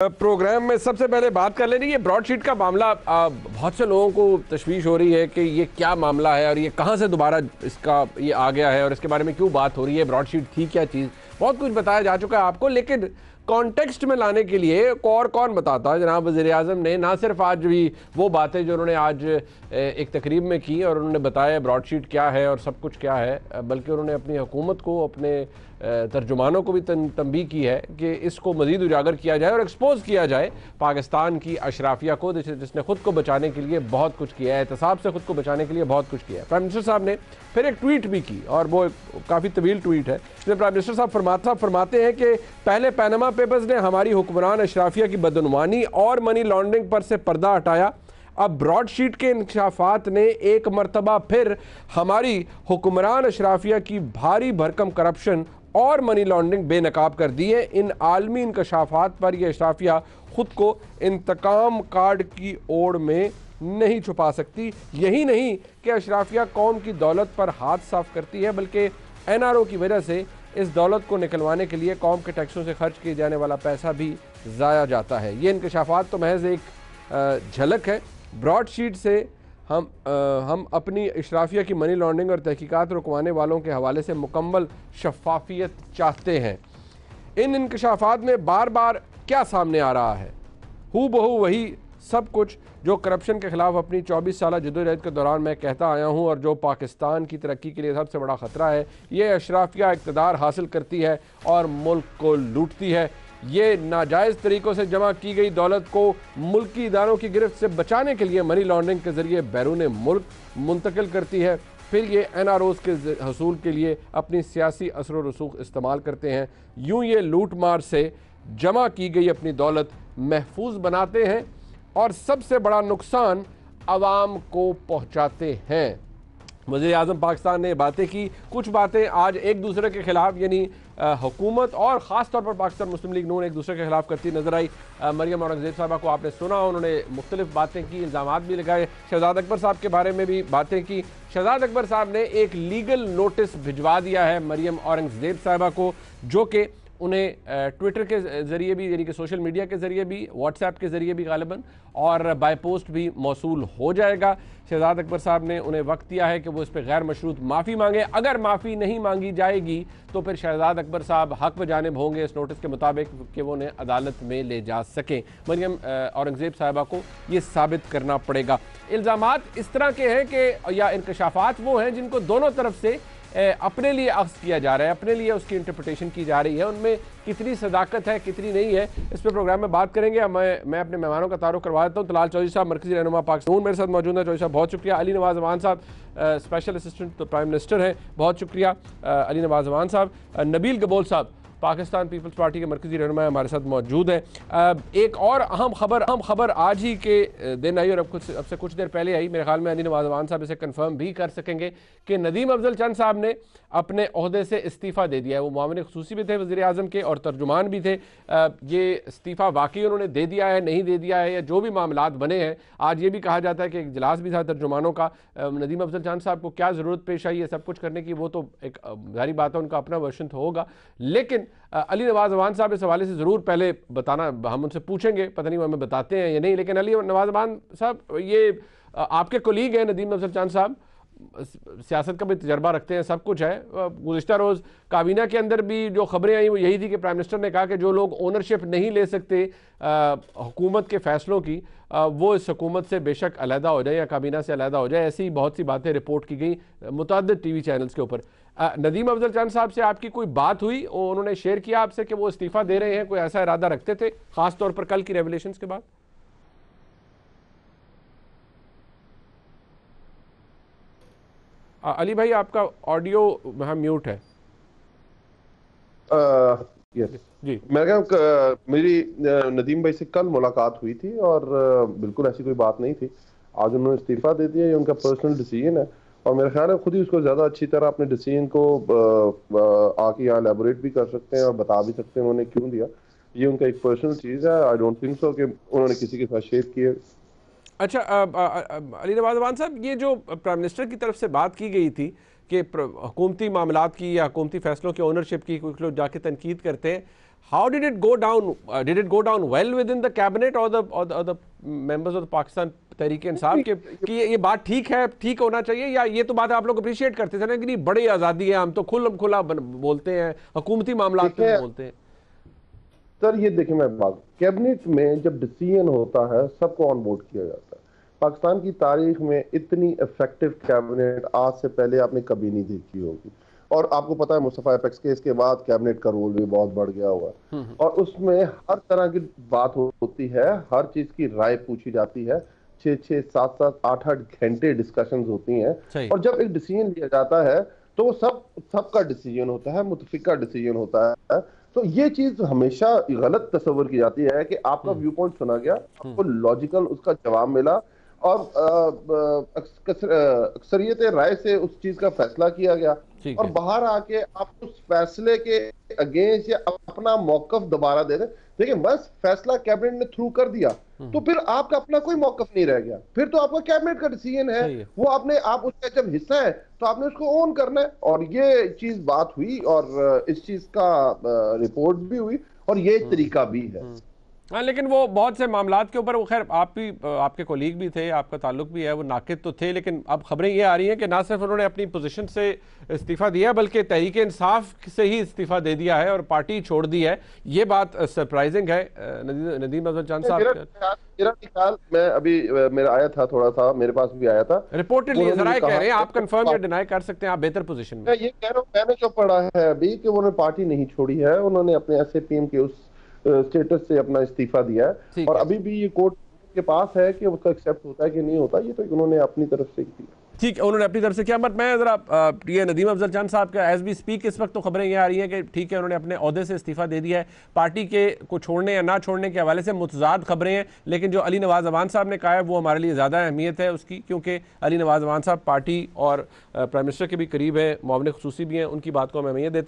Programme में सबसे पहले बात कर लेंगे ये ब्रॉडशीट का मामला। बहुत से लोगों को तशवीश हो रही है कि ये क्या मामला है और ये कहां से दोबारा इसका ये आ गया है और इसके बारे में क्यों बात हो रही है। ब्रॉडशीट थी क्या चीज़, बहुत कुछ बताया जा चुका है आपको, लेकिन कॉन्टेक्स्ट में लाने के लिए और कौन बताता है। जनाब वज़ीर-ए-आज़म ने ना सिर्फ आज भी वो बातें जो उन्होंने आज एक तकरीब में की और उन्होंने बताया ब्रॉडशीट क्या है और सब कुछ क्या है, बल्कि उन्होंने अपनी हुकूमत को, अपने तर्जुमानों को भी तंबीह की है कि इसको मज़ीद उजागर किया जाए और एक्सपोज किया जाए पाकिस्तान की अशराफिया को, जिसने खुद को बचाने के लिए बहुत कुछ किया है, एहतसाब से खुद को बचाने के लिए बहुत कुछ किया है। प्राइम मिनिस्टर साहब ने फिर एक ट्वीट भी की और वो काफ़ी तवील ट्वीट है, जिसमें प्राइम मिनिस्टर साहब फरमाते हैं कि पहले पैनामा पेपर्स ने हमारी हुक्मरान अशराफिया की बदनुमानी और मनी लॉन्ड्रिंग पर से पर्दा हटाया। अब ब्रॉडशीट के इंकशाफात ने एक मरतबा फिर हमारी हुक्मरान अशराफिया की भारी भरकम करप्शन और मनी लॉन्ड्रिंग बेनकाब कर दी है। इन आलमी इंकशाफात पर यह अशराफिया खुद को इंतकाम कार्ड की ओर में नहीं छुपा सकती। यही नहीं कि अशराफिया कौम की दौलत पर हाथ साफ करती है, बल्कि NRO की वजह से इस दौलत को निकलवाने के लिए कौम के टैक्सों से खर्च किए जाने वाला पैसा भी ज़ाया जाता है। ये इंकशाफात तो महज एक झलक है। ब्रॉडशीट से हम अपनी इशराफिया की मनी लॉन्ड्रिंग और तहकीकात रुकवाने वालों के हवाले से मुकम्मल शफाफियत चाहते हैं। इन इंकशाफात में बार बार क्या सामने आ रहा है? हू बहू वही सब कुछ जो करप्शन के ख़िलाफ़ अपनी 24 साल जदोजहद के दौरान मैं कहता आया हूँ और जो पाकिस्तान की तरक्की के लिए सबसे बड़ा ख़तरा है। ये अशराफिया इक़्तिदार हासिल करती है और मुल्क को लूटती है। ये नाजायज़ तरीक़ों से जमा की गई दौलत को मुल्की इदारों की गिरफ्त से बचाने के लिए मनी लॉन्ड्रिंग के ज़रिए बैरून मुल्क मुंतकिल करती है। फिर ये NROs के हसूल के लिए अपनी सियासी असर व रसूख इस्तेमाल करते हैं। यूँ ये लूट मार से जमा की गई अपनी दौलत महफूज बनाते हैं और सबसे बड़ा नुकसान आवाम को पहुँचाते हैं। वज़ीर-ए-आज़म पाकिस्तान ने बातें की, कुछ बातें आज एक दूसरे के ख़िलाफ़ यानी हुकूमत और ख़ास तौर पर पाकिस्तान मुस्लिम लीग नून एक दूसरे के ख़िलाफ़ करती नज़र आई। मरियम औरंगज़ेब साहबा को आपने सुना, उन्होंने मुख्तलिफ बातें की, इल्ज़ामात भी लगाए। शहजाद अकबर साहब के बारे में भी बातें की। शहजाद अकबर साहब ने एक लीगल नोटिस भिजवा दिया है मरियम औरंगज़ेब साहबा को, जो कि उन्हें ट्विटर के ज़रिए भी यानी कि सोशल मीडिया के ज़रिए भी, व्हाट्सएप के ज़रिए भी गालिबन और बाय पोस्ट भी मौसूल हो जाएगा। शहजाद अकबर साहब ने उन्हें वक्त दिया है कि वो इस पर गैर मशरूत माफ़ी मांगे। अगर माफ़ी नहीं मांगी जाएगी तो फिर शहजाद अकबर साहब हक बजानिब होंगे इस नोटिस के मुताबिक कि वो उन्हें अदालत में ले जा सकें। मरियम औरंगज़ेब साहबा को ये साबित करना पड़ेगा। इल्ज़ामात इस तरह के हैं कि या इंकशाफात वो हैं जिनको दोनों तरफ से अपने लिए अख्ज़ किया जा रहा है, अपने लिए उसकी इंटरप्रिटेशन की जा रही है। उनमें कितनी सदाकत है, कितनी नहीं है, इस पर प्रोग्राम में बात करेंगे। मैं अपने मेहमानों का तारुफ करवा देता हूँ। तलाल चौधरी साहब, मरकज़ी रहनुमा पाकिस्तान, मेरे साथ मौजूद है। चौधरी साहब बहुत शुक्रिया। अली नवाज़ अमान साहब, स्पेशल असिस्टेंट तो प्राइम मिनिस्टर हैं, बहुत शुक्रिया अली नवाज़ अमान साहब। नबील गबोल साहब, पाकिस्तान पीपल्स पार्टी के मरकज़ी रहनुमा हमारे साथ मौजूद हैं। एक और अहम खबर आज ही के दिन आई और अब से कुछ देर पहले आई। मेरे ख्याल में अली नवाज़ अमान साहब इसे कंफर्म भी कर सकेंगे कि नदीम अफजल चंद साहब ने अपने ओहदे से इस्तीफ़ा दे दिया है। वो मुआविन ख़ुसूसी भी थे वज़ीर-ए-आज़म के और तर्जुमान भी थे। ये इस्तीफ़ा वाकई उन्होंने दे दिया है, नहीं दे दिया है, या जो भी मामलात बने हैं। आज ये भी कहा जाता है कि एक इजलास भी था तर्जुमानों का। नदीम अफजल चंद साहब को क्या ज़रूरत पेश आई है सब कुछ करने की, वो तो एक जारी बात है, उनका अपना वर्शन तो होगा। लेकिन अली नवाज़ अमान साहब इस हवाले से ज़रूर पहले बताना, हम उनसे पूछेंगे, पता नहीं वो हमें बताते हैं या नहीं। लेकिन अली नवाज़ अमान साहब, ये आपके कोलीग हैं नदीम अफजल चंद साहब, सियासत का भी तजर्बा रखते हैं, सब कुछ है। गुज़िश्ता रोज़ काबीना के अंदर भी जो खबरें आई वो यही थी कि प्राइम मिनिस्टर ने कहा कि जो लोग ओनरशिप नहीं ले सकते हुकूमत के फ़ैसलों की, वो इस हुकूमत से बेशक अलहदा हो जाए या काबीना से अलहदा हो जाए। ऐसी बहुत सी बातें रिपोर्ट की गई मुतअद्दिद TV चैनल्स के ऊपर। नदीम अफजल चंद साहब से आपकी कोई बात हुई? उन्होंने शेयर किया आपसे कि वो इस्तीफ़ा दे रहे हैं, कोई ऐसा इरादा रखते थे ख़ास तौर पर कल की रेवलेशंस के बाद? अली भाई, आपका ऑडियो वहाँ म्यूट है। जी, मैं मेरी नदीम भाई से कल मुलाकात हुई थी और बिल्कुल ऐसी कोई बात नहीं थी। आज उन्होंने इस्तीफा दे दिया, ये उनका पर्सनल डिसीजन है और मेरा ख्याल है खुद ही उसको ज़्यादा अच्छी तरह अपने डिसीजन को आके यहाँ एलेबोरेट भी कर सकते हैं और बता भी सकते हैं उन्होंने क्यों दिया। ये उनका एक पर्सनल चीज़ है। आई डोंट थिंक सो कि उन्होंने किसी के साथ शेयर किए। अच्छा, अली नवाज़ अमान साहब, ये जो प्राइम मिनिस्टर की तरफ से बात की गई थी कि हुकूमती मामलात की या हुकूमती फ़ैसलों की ओनरशिप की कुछ लोग जाके तनकीद करते हैं, how did it go down? Did it go down well within the cabinet or the members of the Pakistan Tehreek-e-Insaf के कि ये बात ठीक है, ठीक होना चाहिए, या ये तो बात आप लोग अप्रिशिएट करते थे ना कि नहीं बड़ी आज़ादी है, हम तो खुला बोलते हैं, हुकूमती मामला में बोलते हैं? सर ये देखिए, मैं बात कैबिनेट में जब डिसीजन होता है सबको ऑन बोर्ड किया जाता है। पाकिस्तान की तारीख में इतनी इफेक्टिव कैबिनेट आज से पहले आपने कभी नहीं देखी होगी। और आपको पता है मुस्तफा एपेक्स केस के बाद कैबिनेट का रोल भी बहुत बढ़ गया हुआ है और उसमें हर तरह की बात होती है, हर चीज की राय पूछी जाती है, 6-6, 7-7, 8-8 घंटे डिस्कशंस होती हैं और जब एक डिसीजन लिया जाता है तो वो सबका डिसीजन होता है, मुतफिका डिसीजन होता है। तो ये चीज हमेशा गलत तस्वर की जाती है कि आपका व्यू पॉइंट सुना गया, आपको लॉजिकल उसका जवाब मिला और अक्सरियत राय से उस चीज का फैसला किया गया और बाहर आके आप उस फैसले के अगेंस्ट या अपना मौकफ दोबारा दे दें। देखिए, बस फैसला कैबिनेट ने थ्रू कर दिया तो फिर आपका अपना कोई मौकफ नहीं रह गया, फिर तो आपका कैबिनेट का डिसीजन है, वो आप उसका जब हिस्सा है तो आपने उसको ओन करना है। और ये चीज बात हुई और इस चीज का रिपोर्ट भी हुई और ये तरीका भी है। हाँ, लेकिन वो बहुत से मामलात के ऊपर वो खैर आप भी, आपके कोलीग भी थे, आपका ताल्लुक भी है, वो नाकिद तो थे, लेकिन अब खबरें ये आ रही हैं कि ना सिर्फ उन्होंने अपनी पोजीशन से इस्तीफा दिया बल्कि तहरीक-ए-इंसाफ से ही इस्तीफा दे दिया है और पार्टी छोड़ दी है। ये बात सरप्राइजिंग है। नदीम अफजल चांद साहब, मेरा ख्याल, मैं अभी मेरा आया था, थोड़ा सा मेरे पास भी आया था, रिपोर्टेडली जरा कह रहे हैं, आप कंफर्म या डिनाई कर सकते हैं, आप बेहतर पोजीशन में। मैं ये कह रहा हूँ, मैंने जो पढ़ा है अभी कि उन्होंने पार्टी नहीं छोड़ी है, उन्होंने अपने SAPM के उस स्टेटस से अपना इस्तीफा दिया है और अभी भी ये कोर्ट के पास है कि उसका एक्सेप्ट होता है कि नहीं होता, ये तो उन्होंने अपनी तरफ से किया। ठीक है, उन्होंने अपनी तरफ से किया। बट मैं जरा ये नदीम अफजल चांद साहब का एज बी स्पीक इस वक्त तो खबरें ये आ रही हैं कि ठीक है, उन्होंने अपने ओहदे से इस्तीफा दे दिया है। पार्टी के को छोड़ने या ना छोड़ने के हवाले से मुतजाद खबरें हैं, लेकिन जो अली नवाज अवान साहब ने कहा है वो हमारे लिए ज़्यादा अहमियत है उसकी, क्योंकि अली नवाज अवान साहब पार्टी और प्राइम मिनिस्टर के भी करीब है, मुआविन खुसूसी भी हैं, उनकी बात को हम अहमियत देते हैं।